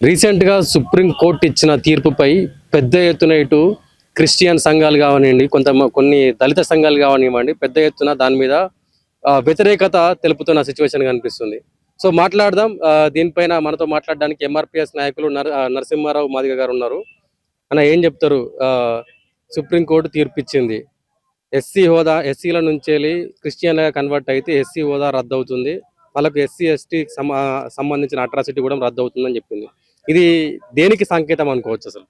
రీసెంట్గా సుప్రీంకోర్టు ఇచ్చిన తీర్పుపై పెద్ద ఎత్తున ఇటు క్రిస్టియన్ సంఘాలు కావనివ్వండి, కొన్ని దళిత సంఘాలు కావనివ్వండి, పెద్ద ఎత్తున దాని మీద వ్యతిరేకత తెలుపుతున్న సిచ్యువేషన్ కనిపిస్తుంది. సో మాట్లాడదాం. దీనిపైన మనతో మాట్లాడడానికి ఎంఆర్పిఎస్ నాయకులు నరసింహారావు మాదిగ గారు ఉన్నారు. అన్న ఏం చెప్తారు? సుప్రీంకోర్టు తీర్పు ఇచ్చింది, ఎస్సీ హోదా ఎస్సీల నుంచి క్రిస్టియన్గా కన్వర్ట్ అయితే ఎస్సీ హోదా రద్దు అవుతుంది, వాళ్ళకు ఎస్సీ ఎస్టీ సంబంధించిన అట్రాసిటీ కూడా రద్దు అవుతుందని చెప్పింది. ఇది దేనికి సంకేతం అనుకోవచ్చు? అసలు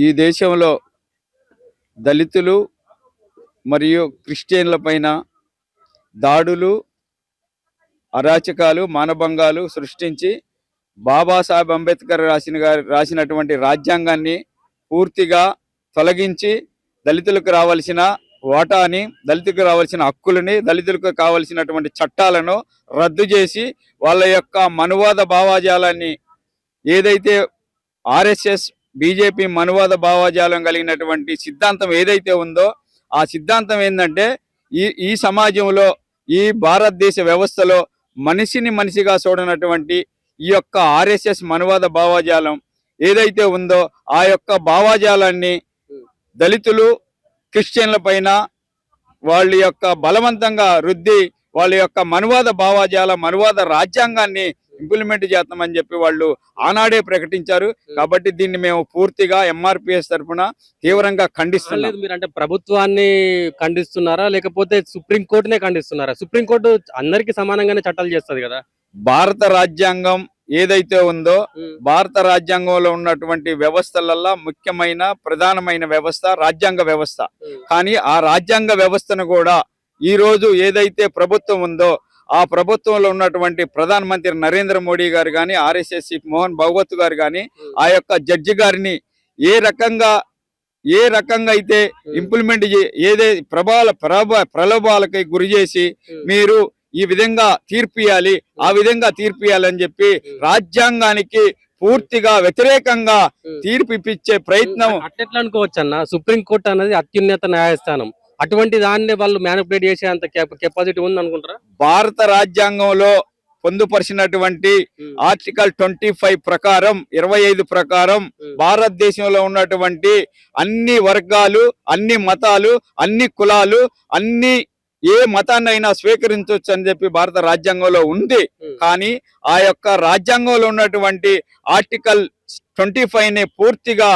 ఈ దేశంలో దళితులు మరియు క్రిస్టియన్ల పైన దాడులు, అరాచకాలు, మానభంగాలు సృష్టించి బాబాసాహెబ్ అంబేద్కర్ రాసినటువంటి రాజ్యాంగాన్ని పూర్తిగా తొలగించి దళితులకు రావాల్సిన వాటాని, దళితులకు రావాల్సిన హక్కులని, దళితులకు కావలసినటువంటి చట్టాలను రద్దు చేసి వాళ్ళ యొక్క మనువాద భావాజాలాన్ని, ఏదైతే ఆర్ఎస్ఎస్ బీజేపీ మనువాద భావాజాలం కలిగినటువంటి సిద్ధాంతం ఏదైతే ఉందో ఆ సిద్ధాంతం ఏంటంటే ఈ సమాజంలో, ఈ భారతదేశ వ్యవస్థలో మనిషిని మనిషిగా చూడనటువంటి ఈ యొక్క ఆర్ఎస్ఎస్ మనువాద భావాజాలం ఏదైతే ఉందో ఆ యొక్క భావాజాలాన్ని దళితులు, క్రిస్టియన్ల పైన వాళ్ళ యొక్క బలవంతంగా రుద్ది వాళ్ళ యొక్క మనువాద మనువాద రాజ్యాంగాన్ని ఇంప్లిమెంట్ చేస్తామని చెప్పి వాళ్ళు ఆనాడే ప్రకటించారు. కాబట్టి దీన్ని మేము పూర్తిగా ఎంఆర్పిఎస్ తరఫున తీవ్రంగా ఖండిస్తున్నాం. మీరు అంటే ప్రభుత్వాన్ని ఖండిస్తున్నారా, లేకపోతే సుప్రీంకోర్టునే ఖండిస్తున్నారా? సుప్రీంకోర్టు అందరికీ సమానంగానే చట్టాలు చేస్తుంది కదా. భారత రాజ్యాంగం ఏదైతే ఉందో, భారత రాజ్యాంగంలో ఉన్నటువంటి వ్యవస్థలల్లో ముఖ్యమైన ప్రధానమైన వ్యవస్థ రాజ్యాంగ వ్యవస్థ. కానీ ఆ రాజ్యాంగ వ్యవస్థను కూడా ఈ రోజు ఏదైతే ప్రభుత్వం ఉందో ఆ ప్రభుత్వంలో ఉన్నటువంటి ప్రధానమంత్రి నరేంద్ర మోడీ గారు కానీ, ఆర్ఎస్ఎస్ మోహన్ భగవత్ గారు కానీ ఆ యొక్క జడ్జి గారిని ఏ రకంగా అయితే ఇంప్లిమెంట్ ఏదైతే ప్రలోభాలకి గురి చేసి మీరు ఈ విధంగా తీర్పియాలి, ఆ విధంగా తీర్పియాలని చెప్పి రాజ్యాంగానికి పూర్తిగా వ్యతిరేకంగా తీర్పు ఇప్పించే ప్రయత్నం. అట్లా అనుకోవచ్చు అన్న, సుప్రీంకోర్టు అనేది అత్యున్నత న్యాయస్థానం, అటువంటి దాన్ని వాళ్ళు మ్యానిపులేట్ చేసే అంత కెపాసిటీ ఉంది అనుకుంటారా? భారత రాజ్యాంగంలో పొందుపరిచినటువంటి ఆర్టికల్ 25 ప్రకారం, 25 ప్రకారం భారతదేశంలో ఉన్నటువంటి అన్ని వర్గాలు, అన్ని మతాలు, అన్ని కులాలు, అన్ని ఏ మతాన్ని అయినా స్వీకరించవచ్చు అని చెప్పి భారత రాజ్యాంగంలో ఉంది. కానీ ఆ యొక్క రాజ్యాంగంలో ఉన్నటువంటి ఆర్టికల్ 25ని పూర్తిగా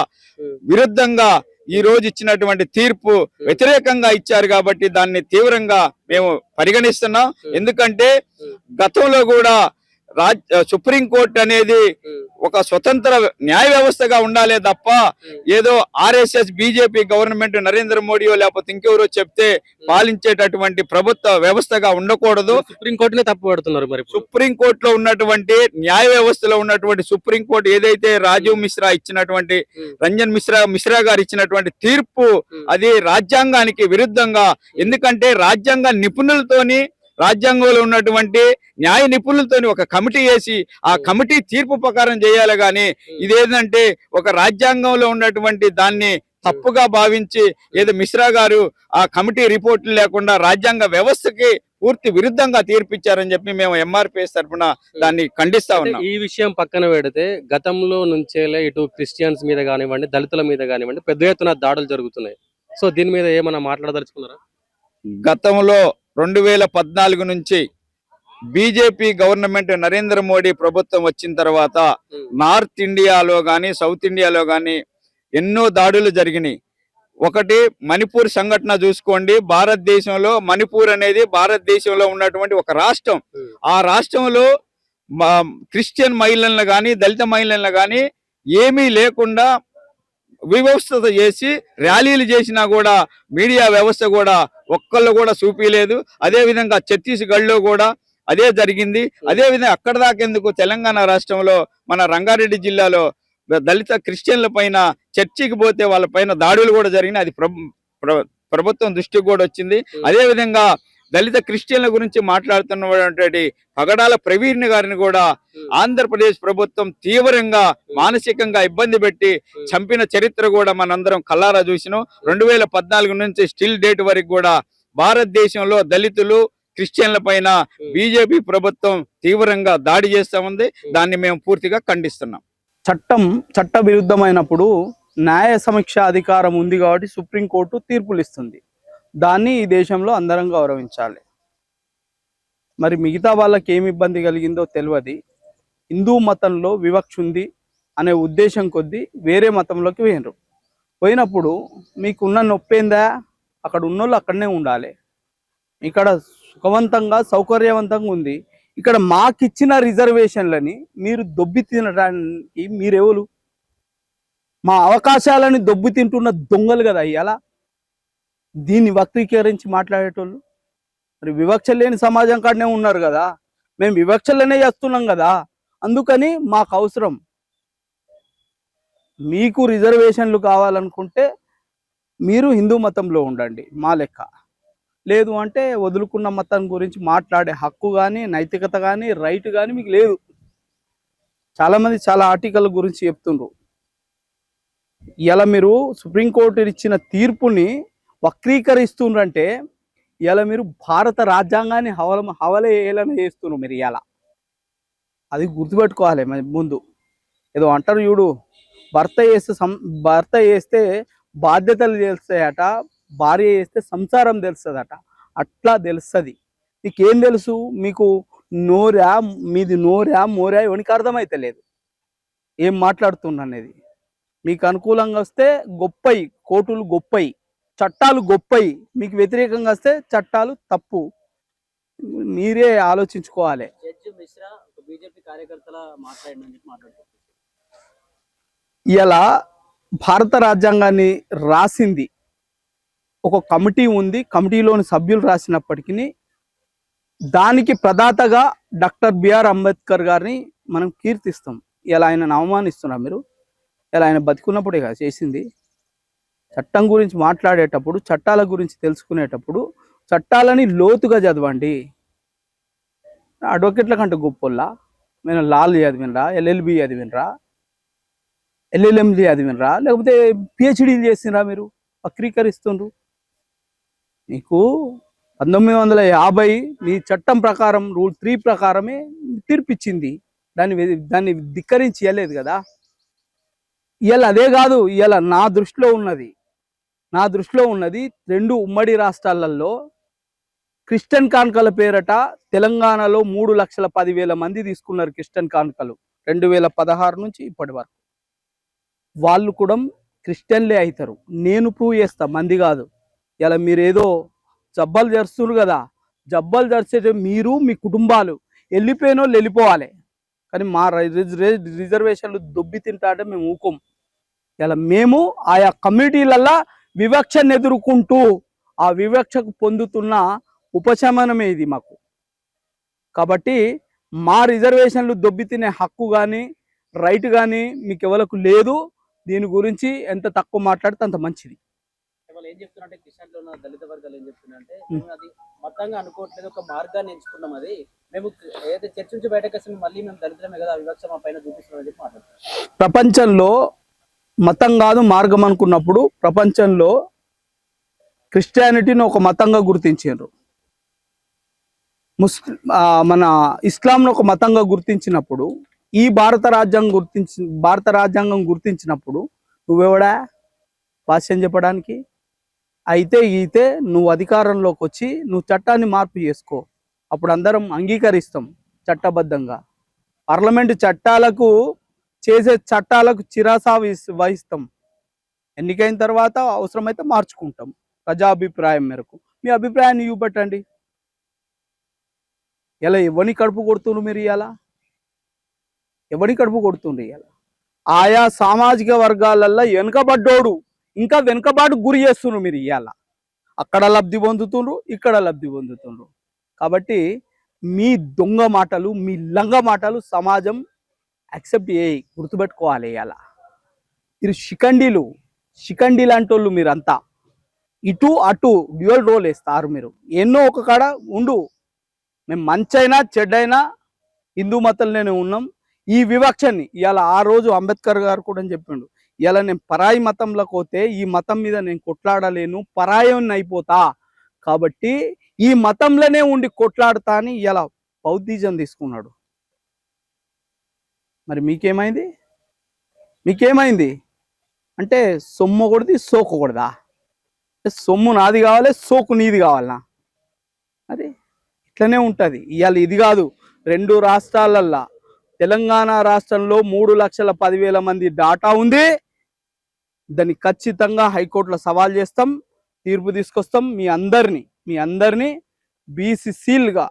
విరుద్ధంగా ఈ రోజు ఇచ్చినటువంటి తీర్పు వ్యతిరేకంగా ఇచ్చారు. కాబట్టి దాన్ని తీవ్రంగా మేము పరిగణిస్తున్నాం. ఎందుకంటే గతంలో కూడా సుప్రీంకోర్టు అనేది ఒక స్వతంత్ర న్యాయ వ్యవస్థగా ఉండాలే తప్ప ఏదో ఆర్ఎస్ఎస్ బీజేపీ గవర్నమెంట్ నరేంద్ర మోడీయో లేకపోతే ఇంకెవరో చెప్తే పాలించేటటువంటి ప్రభుత్వ వ్యవస్థగా ఉండకూడదు. సుప్రీంకోర్టునే తప్పు పడుతున్నారు. మరి సుప్రీంకోర్టులో ఉన్నటువంటి న్యాయ వ్యవస్థలో ఉన్నటువంటి సుప్రీంకోర్టు ఏదైతే రాజీవ్ మిశ్రా ఇచ్చినటువంటి, రంజన్ మిశ్రా గారు ఇచ్చినటువంటి తీర్పు అది రాజ్యాంగానికి విరుద్ధంగా, ఎందుకంటే రాజ్యాంగ నిపుణులతోని, రాజ్యాంగంలో ఉన్నటువంటి న్యాయ నిపుణులతో ఒక కమిటీ వేసి ఆ కమిటీ తీర్పు ప్రకారం చేయాలి. కానీ ఇదేంటంటే ఒక రాజ్యాంగంలో ఉన్నటువంటి దాన్ని తప్పుగా భావించి ఏదో మిశ్రా గారు ఆ కమిటీ రిపోర్ట్లు లేకుండా రాజ్యాంగ వ్యవస్థకి పూర్తి విరుద్ధంగా తీర్పిచ్చారని చెప్పి మేము ఎంఆర్పిఎస్ తరఫున దాన్ని ఖండిస్తా ఉన్నాం. ఈ విషయం పక్కన పెడితే గతంలో నుంచే ఇటు క్రిస్టియన్స్ మీద కానివ్వండి, దళితుల మీద కానివ్వండి పెద్ద ఎత్తున దాడులు జరుగుతున్నాయి. సో దీని మీద ఏమన్నా మాట్లాడదలుచుకున్నారా? గతంలో 2014 నుంచి బీజేపీ గవర్నమెంట్, నరేంద్ర మోడీ ప్రభుత్వం వచ్చిన తర్వాత నార్త్ ఇండియాలో కానీ, సౌత్ ఇండియాలో కానీ ఎన్నో దాడులు జరిగినాయి. ఒకటి మణిపూర్ సంఘటన చూసుకోండి. భారతదేశంలో మణిపూర్ అనేది భారతదేశంలో ఉన్నటువంటి ఒక రాష్ట్రం. ఆ రాష్ట్రంలో క్రిస్టియన్ మహిళలను కానీ, దళిత మహిళలను కానీ ఏమీ లేకుండా వివస్థ చేసి ర్యాలీలు చేసినా కూడా మీడియా వ్యవస్థ కూడా ఒక్కళ్ళు కూడా చూపించలేదు. అదేవిధంగా ఛత్తీస్గఢ్లో కూడా అదే జరిగింది. అదేవిధంగా అక్కడ దాకెందుకు తెలంగాణ రాష్ట్రంలో మన రంగారెడ్డి జిల్లాలో దళిత క్రిస్టియన్ల పైన చర్చికి పోతే వాళ్ళ పైన దాడులు కూడా జరిగినాయి. అది ప్రభుత్వం దృష్టికి కూడా వచ్చింది. అదేవిధంగా దళిత క్రిస్టియన్ల గురించి మాట్లాడుతున్నటువంటి పగడాల ప్రవీణ్ గారిని కూడా ఆంధ్రప్రదేశ్ ప్రభుత్వం తీవ్రంగా మానసికంగా ఇబ్బంది పెట్టి చంపిన చరిత్ర కూడా మనందరం కల్లారా చూసినాం. 2014 నుంచి స్టిల్ డేట్ వరకు కూడా భారతదేశంలో దళితులు, క్రిస్టియన్ల పైన బీజేపీ ప్రభుత్వం తీవ్రంగా దాడి చేస్తా ఉంది. దాన్ని మేము పూర్తిగా ఖండిస్తున్నాం. చట్ట విరుద్ధమైనప్పుడు న్యాయ సమీక్ష అధికారం ఉంది కాబట్టి సుప్రీంకోర్టు తీర్పులు ఇస్తుంది. దాన్ని ఈ దేశంలో అందరం గౌరవించాలి. మరి మిగతా వాళ్ళకి ఏమి ఇబ్బంది కలిగిందో తెలియదు. హిందూ మతంలో వివక్ష ఉంది అనే ఉద్దేశం కొద్దీ వేరే మతంలోకి పోయినప్పుడు మీకున్న నొప్పేందా? అక్కడ ఉన్నోళ్ళు అక్కడనే ఉండాలి. ఇక్కడ సుఖవంతంగా సౌకర్యవంతంగా ఉంది. ఇక్కడ మాకిచ్చిన రిజర్వేషన్లని మీరు దొబ్బి తినడానికి మీరెవరు? మా అవకాశాలని దొబ్బి తింటున్న దొంగలు కదా ఇవాళ దీన్ని వక్రీకరించి మాట్లాడేటోళ్ళు. మరి వివక్ష లేని సమాజం కాడనే ఉన్నారు కదా, మేము వివక్షలనే చేస్తున్నాం కదా, అందుకని మాకు అవసరం. మీకు రిజర్వేషన్లు కావాలనుకుంటే మీరు హిందూ మతంలో ఉండండి మా లెక్క. లేదు అంటే వదులుకున్న మతం గురించి మాట్లాడే హక్కు కానీ నైతికత కానీ రైట్ కానీ మీకు లేదు. చాలామంది చాలా ఆర్టికల్ గురించి చెప్తుండ్రు. ఇలా మీరు సుప్రీంకోర్టు ఇచ్చిన తీర్పుని వక్రీకరిస్తుండ్రంటే ఇలా మీరు భారత రాజ్యాంగాన్ని హవలేయాలని చేస్తున్నారు మీరు. ఇలా అది గుర్తుపెట్టుకోవాలి. మరి ముందు ఏదో అంటారు చూడు, భర్త చేస్తే బాధ్యతలు తెలుస్తాయట, భార్య చేస్తే సంసారం తెలుస్తుందట. అట్లా తెలుస్తుంది. నీకేం తెలుసు? మీకు మీది నోరా మోరా ఎవరికి అర్థమైతే లేదు ఏం మాట్లాడుతున్నా అనేది. మీకు అనుకూలంగా వస్తే గొప్పయి కోర్టులు, గొప్పయి చట్టాలు, గొప్పయి. మీకు వ్యతిరేకంగా వస్తే చట్టాలు తప్పు. మీరే ఆలోచించుకోవాలి. ఇలా భారత రాజ్యాంగాన్ని రాసింది ఒక కమిటీ ఉంది. కమిటీలోని సభ్యులు రాసినప్పటికీ దానికి ప్రదాతగా డాక్టర్ బిఆర్ అంబేద్కర్ గారిని మనం కీర్తిస్తాం. ఇలా ఆయనను అవమానిస్తున్నాం మీరు. ఇలా ఆయన బతికున్నప్పుడే కదా చేసింది. చట్టం గురించి మాట్లాడేటప్పుడు, చట్టాల గురించి తెలుసుకునేటప్పుడు చట్టాలని లోతుగా చదవండి. అడ్వకేట్ల కంటే గొప్పల్లా నేను లాలు చదివినరా, ఎల్ఎల్బి చదివినరా, ఎల్ఎల్ఎంజి చదివినరా, లేకపోతే పిహెచ్డీలు చేసినరా? మీరు వక్రీకరిస్తుండ్రు. మీకు 1950 మీ చట్టం ప్రకారం రూల్ 3 ప్రకారమే తీర్పిచ్చింది. దాన్ని ధిక్కరించి ఇవ్వలేదు కదా. ఇవాళ అదే కాదు, ఇవాళ నా దృష్టిలో ఉన్నది 2 ఉమ్మడి రాష్ట్రాలలో క్రిస్టియన్ కానుకల పేరట తెలంగాణలో 3,10,000 మంది తీసుకున్నారు క్రిస్టియన్ కానుకలు 2016 నుంచి ఇప్పటి వరకు. వాళ్ళు కూడా క్రిస్టియన్లే అవుతారు. నేను ప్రూవ్ చేస్తా, మంది కాదు. ఇలా మీరేదో జబ్బలు జరుస్తున్నారు కదా, జబ్బలు జరిచే మీరు మీ కుటుంబాలు వెళ్ళిపోయిన వాళ్ళు వెళ్ళిపోవాలి. కానీ మా రిజర్వేషన్లు దొబ్బి తింటాంటే మేము ఊకోం. ఇలా మేము ఆయా కమ్యూనిటీలల్లో వివక్షను ఎదుర్కొంటూ ఆ వివక్షకు పొందుతున్న ఉపశమనమే ఇది మాకు. కాబట్టి మా రిజర్వేషన్లు దొబ్బి తినే హక్కు కానీ రైట్ కానీ మీకు ఎవరికి లేదు. దీని గురించి ఎంత తక్కువ మాట్లాడితే అంత మంచిది. వాళ్ళు ఏం చెప్తున్నారంటే కిషన్లో ఉన్న దళిత వర్గాలు ఏం చెప్తున్నారంటే మేము అది మతంగా అనుకోవట్లేదు, ఒక మార్గాన్ని ఎంచుకున్నాం. అది మేము ఏదైతే చర్చ నుంచి బయటకు వస్తే మళ్ళీ మేము దళితులమే కదా, వివక్ష మా పైన చూపిస్తున్నాం అని చెప్పి మాట్లాడుతున్నారు. ప్రపంచంలో మతం కాదు మార్గం అనుకున్నప్పుడు ప్రపంచంలో క్రిస్టియానిటీని ఒక మతంగా గుర్తించారు. మన ఇస్లాంను ఒక మతంగా గుర్తించినప్పుడు ఈ భారత రాజ్యాంగం గుర్తించినప్పుడు నువ్వెవడా భాష్యం చెప్పడానికి? అయితే నువ్వు అధికారంలోకి వచ్చి నువ్వు చట్టాన్ని మార్పు చేసుకో, అప్పుడు అందరం అంగీకరిస్తాం చట్టబద్ధంగా. పార్లమెంటు చేసే చట్టాలకు చిరాసా వహిస్తాం. ఎన్నికైన తర్వాత అవసరమైతే మార్చుకుంటాం ప్రజాభిప్రాయం మేరకు. మీ అభిప్రాయాన్ని చూపెట్టండి. ఇలా ఎవరిని కడుపు కొడుతుండ్రు మీరు? ఎవరిని కడుపు కొడుతుండ్రు? ఆయా సామాజిక వర్గాలల్లో వెనుకబడ్డోడు ఇంకా వెనుకబాటు గురి చేస్తుండ్రు మీరు. అక్కడ లబ్ధి పొందుతుండ్రు, ఇక్కడ లబ్ధి పొందుతుండ్రు. కాబట్టి మీ దొంగ మాటలు, మీ లంగ మాటలు సమాజం యాక్సెప్ట్ చేయి, గుర్తుపెట్టుకోవాలి. మీరు శిఖండి లాంటి వాళ్ళు మీరంతా. ఇటు అటు డ్యూయల్ రోల్ వేస్తారు మీరు. ఎన్నో ఒక కాడ ఉండు. మేము మంచైనా చెడ్డైనా హిందూ మతంలోనే ఉన్నాం. ఈ వివక్షని ఆ రోజు అంబేద్కర్ గారు కూడా చెప్పిండు, నేను పరాయి మతంలోకి పోతే ఈ మతం మీద నేను కొట్లాడలేను, పరాయాన్ని అయిపోతా, కాబట్టి ఈ మతంలోనే ఉండి కొట్లాడతా అని బౌద్ధిజం తీసుకున్నాడు. మరి మీకేమైంది? మీకేమైంది అంటే సొమ్ము ఒకటిది సోకు ఒకటిదా? సొమ్ము నాది కావాలి, సోకు నీది కావాలనా? అది ఇట్లనే ఉంటుంది. ఇవాళ ఇది కాదు, 2 రాష్ట్రాలల్లో తెలంగాణ రాష్ట్రంలో 3,10,000 మంది డాటా ఉంది. దాన్ని ఖచ్చితంగా హైకోర్టులో సవాల్ చేస్తాం, తీర్పు తీసుకొస్తాం. మీ అందరినీ బీసీసీలుగా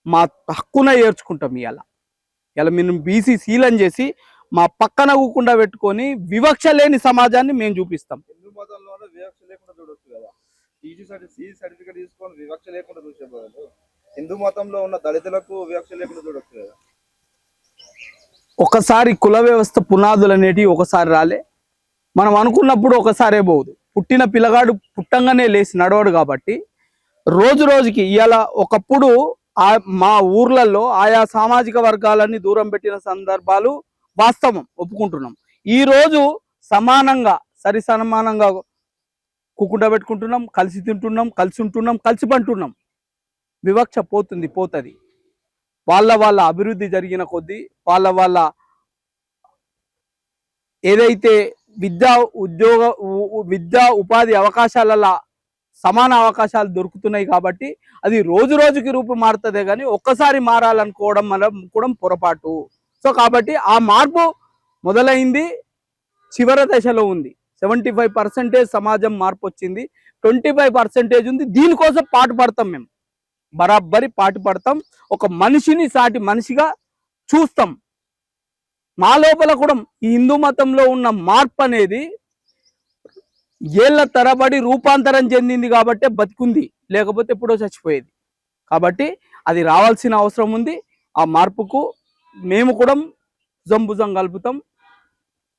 మా హక్కున ఏర్చుకుంటాం. ఇలా మేము బీసీసీలు అని చేసి మా పక్కన కూకుండా పెట్టుకొని వివక్ష లేని సమాజాన్ని మేము చూపిస్తాం. హిందూ మతంలోనే వివక్ష లేకుండా చూడొచ్చు కదా. సి సర్టిఫికేట్ తీసుకొని వివక్ష లేకుండా చూసే బదులు హిందూ మతంలో ఉన్న దళితులకు వివక్ష లేకుండా చూడొచ్చు కదా. ఒకసారి కుల వ్యవస్థ పునాదులు అనేటివి ఒకసారి రాలే, మనం అనుకున్నప్పుడు ఒకసారే పోదు. పుట్టిన పిల్లగాడు పుట్టంగానే లేచి నడవడు కాబట్టి రోజు రోజుకి ఇవాళ ఒకప్పుడు మా ఊర్లలో ఆయా సామాజిక వర్గాలన్నీ దూరం పెట్టిన సందర్భాలు వాస్తవం, ఒప్పుకుంటున్నాం. ఈ రోజు సమానంగా సమానంగా కుక్కుంట పెట్టుకుంటున్నాం, కలిసి తింటున్నాం, కలిసి ఉంటున్నాం, కలిసి పంటున్నాం. వివక్ష పోతుంది. వాళ్ళ అభివృద్ధి జరిగిన కొద్దీ వాళ్ళ ఏదైతే విద్యా ఉపాధి అవకాశాలలో సమాన అవకాశాలు దొరుకుతున్నాయి కాబట్టి అది రోజు రోజుకి రూపు మారుతుందే కానీ ఒక్కసారి మారాలనుకోవడం మనం కూడా పొరపాటు. సో కాబట్టి ఆ మార్పు మొదలైంది, చివరి దశలో ఉంది. 75% సమాజం మార్పు వచ్చింది, 25% ఉంది. దీనికోసం పాటు పడతాం, మేము బరాబరి పాటు పడతాం. ఒక మనిషిని సాటి మనిషిగా చూస్తాం. మా లోపల కూడా ఈ హిందూ మతంలో ఉన్న మార్పు అనేది ఏళ్ల తరబడి రూపాంతరం చెందింది కాబట్టి బతికుంది, లేకపోతే ఎప్పుడో చచ్చిపోయేది. కాబట్టి అది రావాల్సిన అవసరం ఉంది. ఆ మార్పుకు మేము కూడా భుజం కలుపుతాం,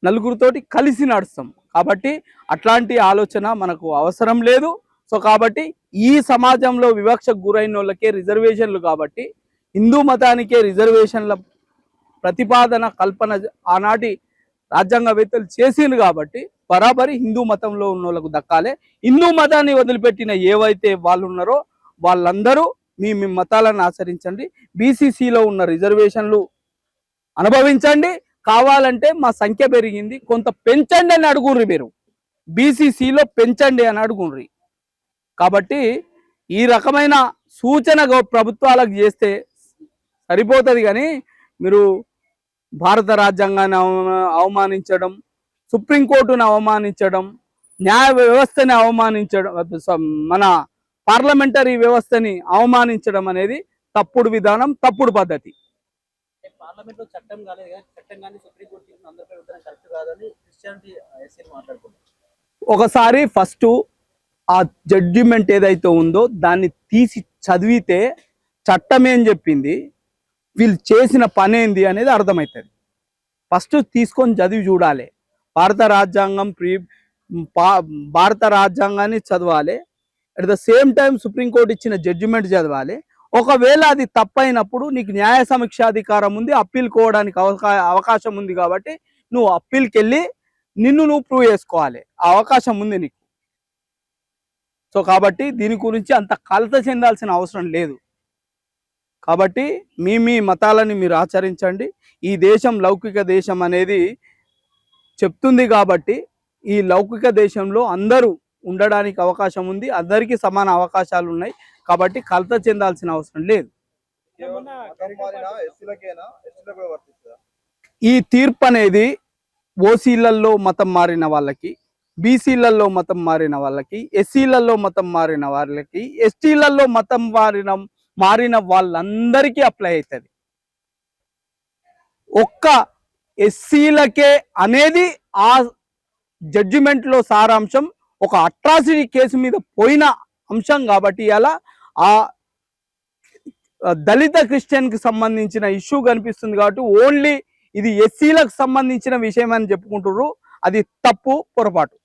నలుగురితోటి కలిసి నడుస్తాం. కాబట్టి అట్లాంటి ఆలోచన మనకు అవసరం లేదు. సో కాబట్టి ఈ సమాజంలో వివక్షకు గురైన వాళ్ళకే రిజర్వేషన్లు, కాబట్టి హిందూ మతానికే రిజర్వేషన్ల ప్రతిపాదన కల్పన ఆనాటి రాజ్యాంగవేత్తలు చేసింది కాబట్టి బరాబరి హిందూ మతంలో ఉన్న వాళ్ళకు దక్కాలి. హిందూ మతాన్ని వదిలిపెట్టిన ఏవైతే వాళ్ళు ఉన్నారో వాళ్ళందరూ మీ మతాలను ఆచరించండి, బీసీసీలో ఉన్న రిజర్వేషన్లు అనుభవించండి. కావాలంటే మా సంఖ్య పెరిగింది, కొంత పెంచండి అని అడుగుర్రి, మీరు బీసీసీలో పెంచండి అని అడుగుర్రి. కాబట్టి ఈ రకమైన సూచన ప్రభుత్వాలకు చేస్తే సరిపోతుంది. కానీ మీరు భారత రాజ్యాంగాన్ని అవమానించడం, సుప్రీంకోర్టును అవమానించడం, న్యాయ వ్యవస్థని అవమానించడం, మన పార్లమెంటరీ వ్యవస్థని అవమానించడం అనేది తప్పుడు విధానం, తప్పుడు పద్ధతి. పార్లమెంట్లో చట్టం కాలేదు కానీ చట్టం కానీ సుప్రీంకోర్టు తీర్పును అందరిపై రుద్దడం కరెక్ట్ కాదని క్రిస్టియానిటీ ఎస్సీలు మాట్లాడుకున్నారు. ఒకసారి ఫస్ట్ ఆ జడ్జిమెంట్ ఏదైతే ఉందో దాన్ని తీసి చదివితే చట్టం ఏం చెప్పింది, వీళ్ళు చేసిన పని ఏంది అనేది అర్థమవుతుంది. ఫస్ట్ తీసుకొని చదివి చూడాలి. భారత రాజ్యాంగాన్ని చదవాలి, at the same time supreme court ఇచ్చిన జడ్జిమెంట్ చదవాలి. ఒకవేళ అది తప్పైనప్పుడు నీకు న్యాయ సమీక్షాధికారం ఉంది, అప్పీల్ కోవడానికి అవకాశం ఉంది. కాబట్టి నువ్వు అప్పీల్కి వెళ్ళి నువ్వు ప్రూవ్ చేసుకోవాలి, ఆ అవకాశం ఉంది నీకు. సో కాబట్టి దీని గురించి అంత కలత చెందాల్సిన అవసరం లేదు. కాబట్టి మీ మతాలని మీరు ఆచరించండి. ఈ దేశం లౌకిక దేశం అనేది చెప్తుంది కాబట్టి ఈ లౌకిక దేశంలో అందరూ ఉండడానికి అవకాశం ఉంది, అందరికీ సమాన అవకాశాలు ఉన్నాయి. కాబట్టి కలత చెందాల్సిన అవసరం లేదు. ఈ తీర్పు అనేది ఓసీలలో మతం మారిన వాళ్ళకి, బీసీలలో మతం మారిన వాళ్ళకి, ఎస్సీలలో మతం మారిన వాళ్ళకి, ఎస్టీలలో మతం మారిన వాళ్ళందరికీ అప్లై అవుతుంది. ఒక్క ఎస్సీలకే అనేది ఆ జడ్జిమెంట్లో సారాంశం. ఒక అట్రాసిటీ కేసు మీద పోయిన అంశం కాబట్టి అలా ఆ దళిత క్రిస్టియన్కి సంబంధించిన ఇష్యూ కనిపిస్తుంది. కాబట్టి ఓన్లీ ఇది ఎస్సీలకు సంబంధించిన విషయం అని చెప్పుకుంటున్నారు. అది తప్పు, పొరపాటు.